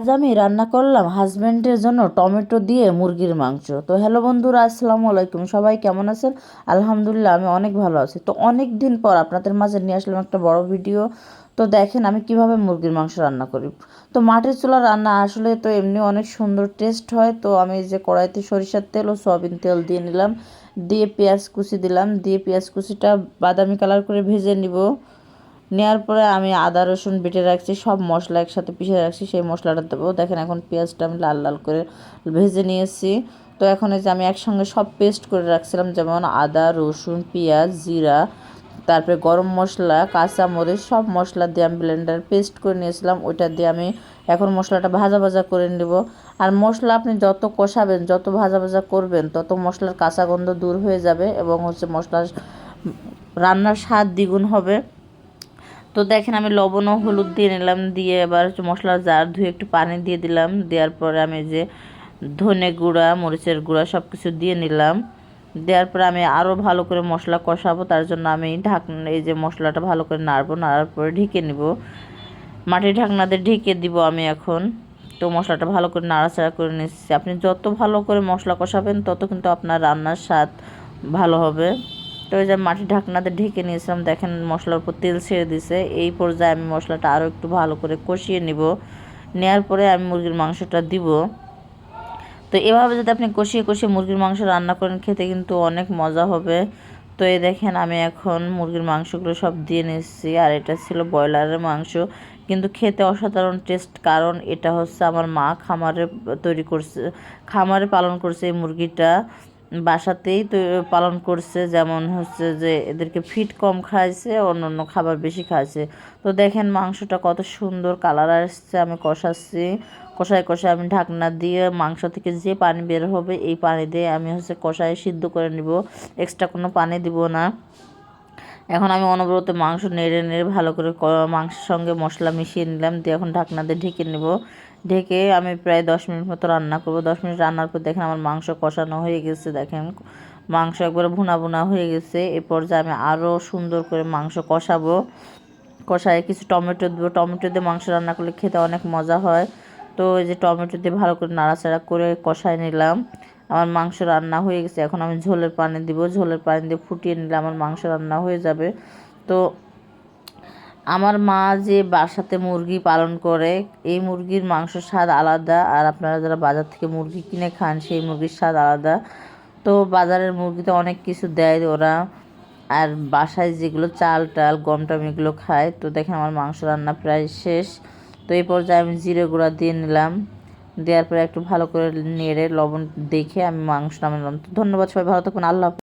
আজ আমি রান্না করলাম হাজবেন্ডের জন্য টমেটো দিয়ে মুরগির মাংস। তো হ্যালো বন্ধুরা, আসসালামু আলাইকুম। সবাই কেমন আছেন? আলহামদুলিল্লাহ, আমি অনেক ভালো আছি। তো অনেক দিন পর আপনাদের মাঝে নিয়ে আসলাম একটা বড় ভিডিও। তো দেখেন আমি কিভাবে মুরগির মাংস রান্না করি। তো মাটির চুলার রান্না আসলে তো এমনি অনেক সুন্দর টেস্ট হয়। তো আমি এই যে কড়াইতে সরিষার তেল ও সয়াবিন তেল দিয়ে নিলাম, দিয়ে পেঁয়াজ কুচি দিলাম, দিয়ে পেঁয়াজ কুচিটা বাদামি কালার করে ভেজে নিব। নেওয়ার পরে আমি আদা রসুন বেটে রাখছি, সব মশলা একসাথে পিষে রাখছি, সেই মশলাটা দেবো। দেখেন এখন পেঁয়াজটা আমি লাল লাল করে ভেজে নিয়েছি। তো এখন এই যে আমি একসঙ্গে সব পেস্ট করে রাখছিলাম, যেমন আদা রসুন পেঁয়াজ জিরা, তারপরে গরম মশলা কাঁচা মরিচ, সব মশলা দিয়ে আমি ব্লেন্ডার পেস্ট করে নিয়েছিলাম। ওইটা দিয়ে আমি এখন মশলাটা ভাজা ভাজা করে নেব। আর মশলা আপনি যত কষাবেন, যত ভাজা ভাজা করবেন, তত মশলার কাঁচা গন্ধ দূর হয়ে যাবে এবং মশলার রান্নার স্বাদ দ্বিগুণ হবে। তো দেখেন আমি লবণ ও হলুদ দিয়ে নিলাম, দিয়ে এবার মশলার জার ধুয়ে একটু পানি দিয়ে দিলাম। দেওয়ার পরে আমি যে ধনে গুঁড়া মরিচের গুঁড়া সব কিছু দিয়ে নিলাম। দেওয়ার পরে আমি আরও ভালো করে মশলা কষাবো, তার জন্য আমি এই যে মশলাটা ভালো করে নাড়বো, নাড়ার পরে ঢেকে নিব। মাটির ঢাকনা দিয়ে ঢেকে দিব আমি এখন। তো মশলাটা ভালো করে নাড়াচাড়া করে নিচ্ছি। আপনি যত ভালো করে মশলা কষাবেন, তত কিন্তু আপনার রান্নার স্বাদ ভালো হবে। তো এই যে মাটির ঢাকনাতে ঢেকে নিয়েছিলাম, দেখেন মশলার উপর তেল ছেড়ে দিছে। এই পর্যায়ে আমি মশলাটা আরও একটু ভালো করে কষিয়ে নিব। নেওয়ার পরে আমি মুরগির মাংসটা দিব। তো এভাবে যদি আপনি কষিয়ে কষিয়ে মুরগির মাংস রান্না করেন, খেতে কিন্তু অনেক মজা হবে। তো এই দেখেন আমি এখন মুরগির মাংসগুলো সব দিয়ে নিচ্ছি। আর এটা ছিল ব্রয়লারের মাংস, কিন্তু খেতে অসাধারণ টেস্ট, কারণ এটা হচ্ছে আমার মা খামারে তৈরি করছে, খামারে পালন করছে এই মুরগিটা, বাসাতেই তো পালন করছে। যেমন হচ্ছে যে এদেরকে ফিড কম খাইছে, অন্য অন্য খাবার বেশি খাইছে। তো দেখেন মাংসটা কত সুন্দর কালার আসছে। আমি কষাচ্ছি, কষায় কষায় আমি ঢাকনা দিয়ে মাংস থেকে যে পানি বের হবে, এই পানি দিয়ে আমি কষায় সিদ্ধ করে নিব, এক্সট্রা কোনো পানি দিব না। এখন আমি অনবরত মাংস নেড়ে নেড়ে ভালো করে মাংসের সঙ্গে মশলা মিশিয়ে নিলাম, দিয়ে এখন ঢাকনা দিয়ে ঢেকে নেব। ঢেকে আমি প্রায় 10 মিনিট মতো রান্না করব। 10 মিনিট রান্নার পর দেখেন আমার মাংস কষানো হয়ে গেছে। দেখেন মাংস একবারে ভুনা ভুনা হয়ে গেছে। এরপর যে আমি আরও সুন্দর করে মাংস কষাবো, কষায় কিছু টমেটো দেবো। টমেটো দিয়ে মাংস রান্না করলে খেতে অনেক মজা হয়। তো এই যে টমেটো দিয়ে ভালো করে নাড়াচাড়া করে কষায় নিলাম। আমার মাংস রান্না হয়ে গেছে। এখন আমি ঝোলের পানি দিব, ঝোলের পানি দিয়ে ফুটিয়ে নিলে আমার মাংস রান্না হয়ে যাবে। তো আমার মা যে বাসাতে মুরগি পালন করে, এই মুরগির মাংসের স্বাদ আলাদা। আর আপনারা যারা বাজার থেকে মুরগি কিনে খান, সেই মুরগির স্বাদ আলাদা। তো বাজারের মুরগিতে অনেক কিছু দেয় ওরা, আর বাসায় যেগুলো চাল টাল গম টম এগুলো খায়। তো দেখেন আমার মাংস রান্না প্রায় শেষ। তো এই পর্যায়ে আমি জিরে গুঁড়া দিয়ে নিলাম। দেওয়ার পরে একটু ভালো করে নেড়ে লবণ দেখে আমি মাংস নামালাম। তো ধন্যবাদ, সবাই ভালো থাকুন, আল্লাহ হাফেজ।